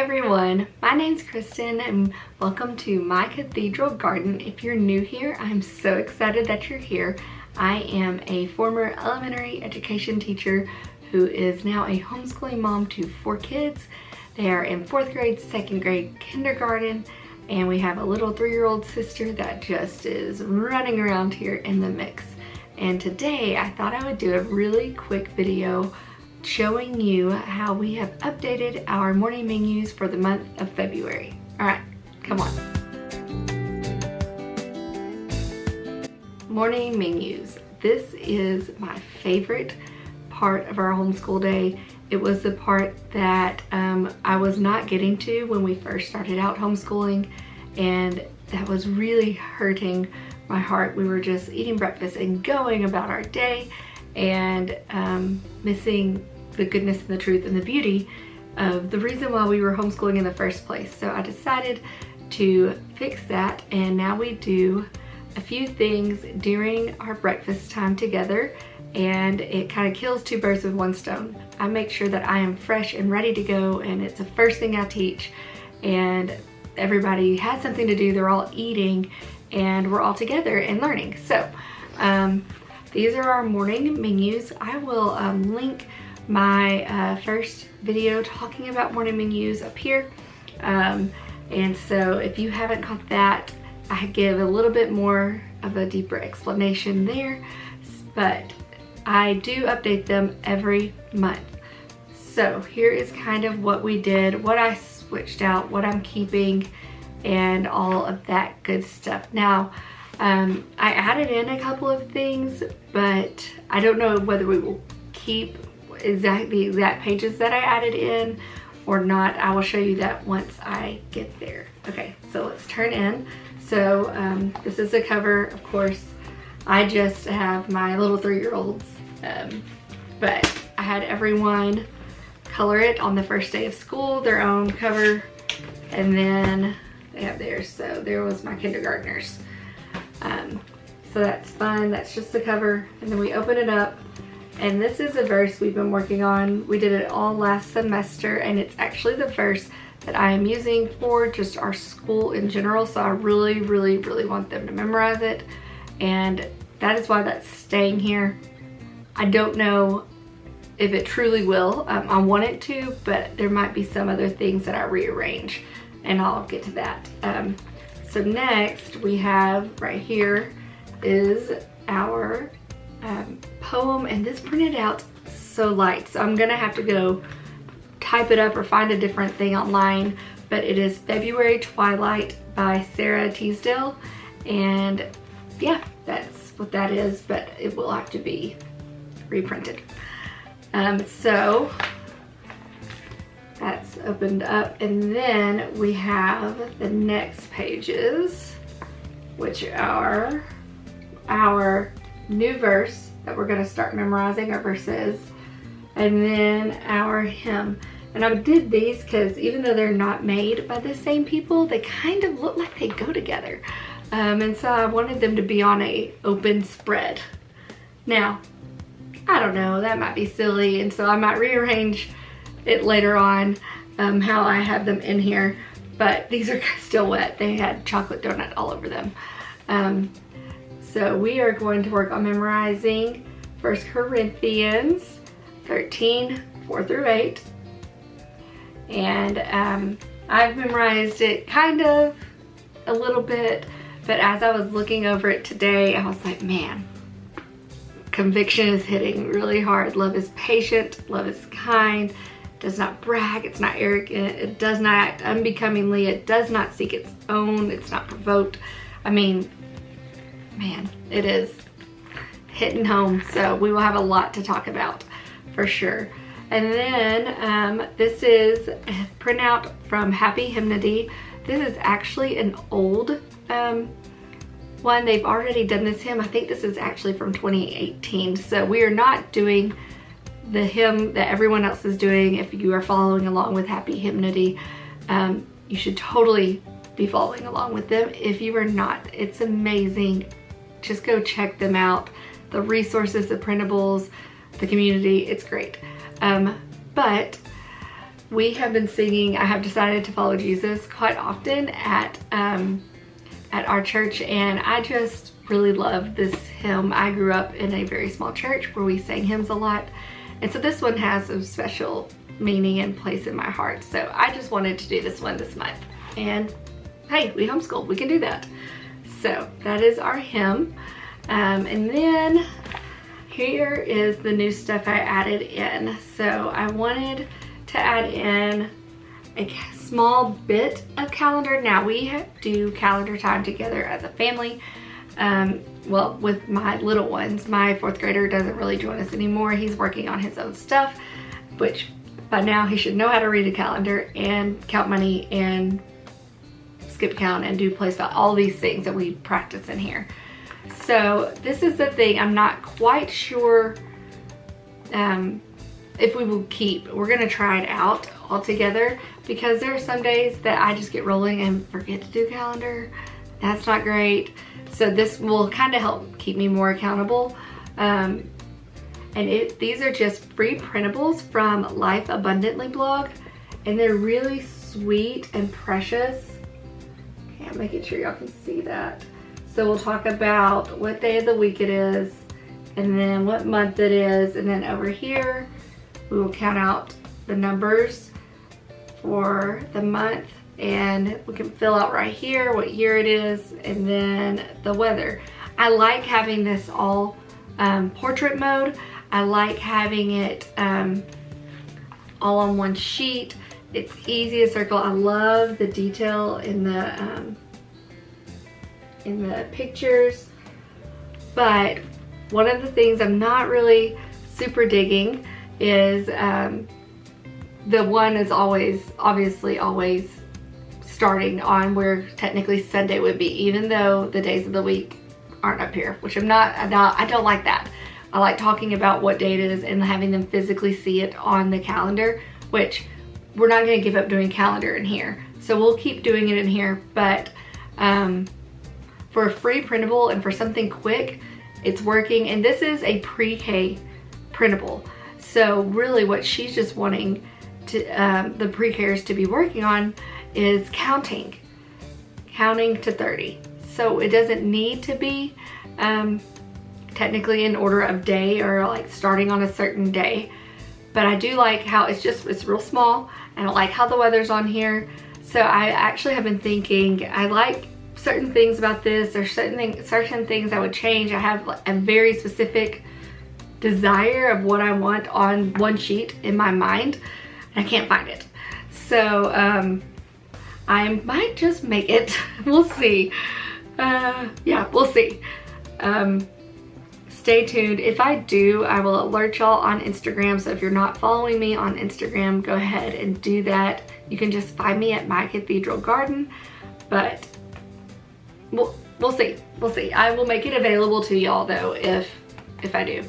everyone, my name's Kristen and welcome to my Cathedral garden. If you're new here, I'm so excited that you're here. I am a former elementary education teacher who is now a homeschooling mom to 4 kids. They are in 4th grade, 2nd grade, kindergarten, and we have a little 3-year-old sister that just is running around here in the mix. And today I thought I would do a really quick video showing you how we have updated our morning menus for the month of February. All right, come on. Morning menus. This is my favorite part of our homeschool day. It was the part that I was not getting to when we first started out homeschooling, and that was really hurting my heart. We were just eating breakfast and going about our day and missing the goodness and the truth and the beauty of the reason why we were homeschooling in the first place. So I decided to fix that, and now we do a few things during our breakfast time together, and it kind of kills 2 birds with 1 stone. I make sure that I am fresh and ready to go, and it's the first thing I teach, and everybody has something to do. They're all eating and we're all together and learning. So these are our morning menus. I will link my first video talking about morning menus up here, and so if you haven't caught that, I give a little bit more of a deeper explanation there, but I do update them every month. So here is kind of what we did, what I switched out, what I'm keeping, and all of that good stuff. Now I added in a couple of things, but I don't know whether we will keep the exact pages that I added in or not. I will show you that once I get there. Okay, so let's turn in. So this is the cover. Of course, I just have my little 3-year-olds, but I had everyone color it on the first day of school, their own cover, and then they have theirs. So there was my kindergartners. So that's fun. That's just the cover, and then we open it up. And this is a verse we've been working on. We did it all last semester, and it's actually the verse that I am using for just our school in general. So I really, really, really want them to memorize it. And that is why that's staying here. I don't know if it truly will. I want it to, but there might be some other things that I rearrange, and I'll get to that. So next we have right here is our poem, and this printed out so light, so I'm gonna have to go type it up or find a different thing online, but it is February Twilight by Sarah Teasdale, and yeah, that's what that is, but it will have to be reprinted. So that's opened up, and then we have the next pages, which are our new verse that we're going to start memorizing, our verses, and then our hymn. And I did these because even though they're not made by the same people, they kind of look like they go together, and so I wanted them to be on a open spread. Now I don't know, that might be silly, and so I might rearrange it later on how I have them in here, but these are still wet. They had chocolate donut all over them. So we are going to work on memorizing 1 Corinthians 13, 4 through 8. And I've memorized it kind of a little bit, but as I was looking over it today, I was like, man, conviction is hitting really hard. Love is patient, love is kind, does not brag, it's not arrogant, it does not act unbecomingly, it does not seek its own, it's not provoked. I mean, man, it is hitting home. So we will have a lot to talk about for sure. And then this is a printout from Happy Hymnody. This is actually an old one. They've already done this hymn. I think this is actually from 2018. So we are not doing the hymn that everyone else is doing. If you are following along with Happy Hymnody, you should totally be following along with them. If you are not, it's amazing. Just go check them out. The resources, the printables, the community, it's great. But we have been singing I Have Decided to Follow Jesus quite often at our church, and I just really love this hymn. I grew up in a very small church where we sang hymns a lot, and so this one has a special meaning and place in my heart. So I just wanted to do this one this month, and hey, we homeschool, we can do that. So that is our hymn. And then here is the new stuff I added in. So I wanted to add in a small bit of calendar. Now we do calendar time together as a family. Well, with my little ones. My 4th grader doesn't really join us anymore. He's working on his own stuff, which by now he should know how to read a calendar and count money and skip count and do place value, all these things that we practice in here. So this is the thing I'm not quite sure if we will keep. We're gonna try it out all together, because there are some days that I just get rolling and forget to do calendar. That's not great. So this will kind of help keep me more accountable. And these are just free printables from Life Abundantly blog, and they're really sweet and precious. Okay, I'm making sure y'all can see that. So we'll talk about what day of the week it is, and then what month it is, and then over here we will count out the numbers for the month, and we can fill out right here what year it is, and then the weather. I like having this all portrait mode. I like having it all on one sheet. It's easy to circle. I love the detail in the pictures. But one of the things I'm not really super digging is the one is obviously always starting on where technically Sunday would be, even though the days of the week aren't up here, which I don't like that. I like talking about what day it is and having them physically see it on the calendar, which we're not going to give up doing calendar in here. So we'll keep doing it in here, but for a free printable and for something quick, it's working. And this is a pre-K printable. So really what she's just wanting to the pre-Kers to be working on is counting to 30. So it doesn't need to be technically in order of day or like starting on a certain day, but I do like how it's real small, and I like how the weather's on here. So I actually have been thinking, I like certain things about this. There's certain things I would change. I have a very specific desire of what I want on one sheet in my mind, and I can't find it. So I might just make it. We'll see. Yeah, we'll see. Stay tuned. If I do, I will alert y'all on Instagram. So if you're not following me on Instagram, go ahead and do that. You can just find me at My Cathedral Garden, but we'll see. We'll see. I will make it available to y'all though if I do.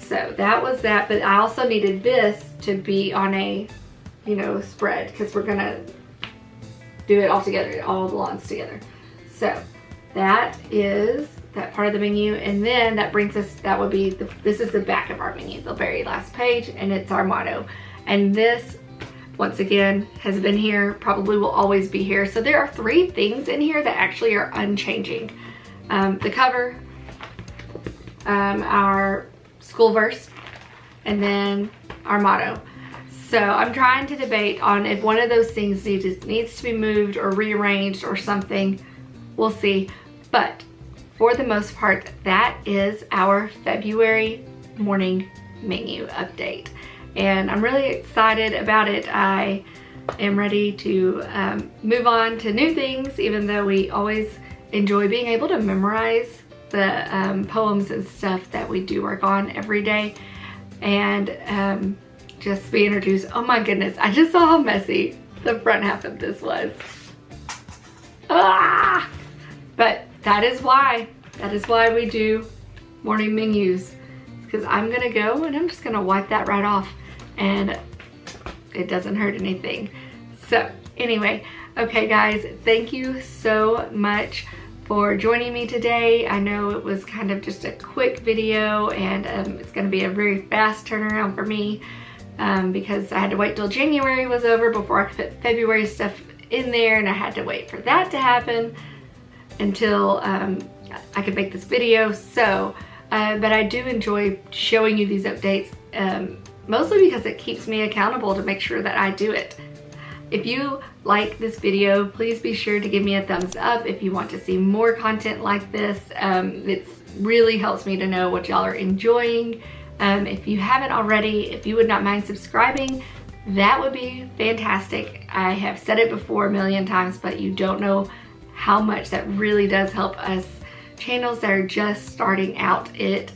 So that was that, but I also needed this to be on a, spread, because we're gonna do it all together. It all belongs together. So that is that part of the menu, and then that brings us, that would be this is the back of our menu, the very last page, and it's our motto. And this, once again, has been here, probably will always be here. So there are 3 things in here that actually are unchanging. The cover, our school verse, and then our motto. So I'm trying to debate on if one of those things needs to be moved or rearranged or something. We'll see. But for the most part, that is our February morning menu update. And I'm really excited about it. I am ready to move on to new things, even though we always enjoy being able to memorize the poems and stuff that we do work on every day. And just be introduced. Oh my goodness, I just saw how messy the front half of this was. Ah! But that is why we do morning menus, because I'm gonna go and I'm just gonna wipe that right off, and it doesn't hurt anything. So anyway, okay guys, thank you so much for joining me today. I know it was kind of just a quick video, and it's gonna be a very fast turnaround for me, because I had to wait till January was over before I could put February stuff in there, and I had to wait for that to happen until I could make this video. So, but I do enjoy showing you these updates, mostly because it keeps me accountable to make sure that I do it. If you like this video, please be sure to give me a thumbs up. If you want to see more content like this, it really helps me to know what y'all are enjoying. If you haven't already, if you would not mind subscribing, that would be fantastic. I have said it before a million times, but you don't know how much that really does help us channels that are just starting out. It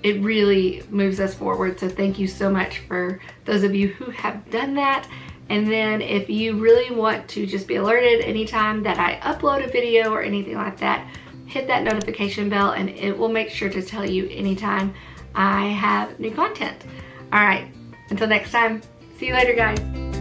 really moves us forward. So thank you so much for those of you who have done that. And then if you really want to just be alerted anytime that I upload a video or anything like that, hit that notification bell and it will make sure to tell you anytime I have new content. All right, until next time, see you later, guys.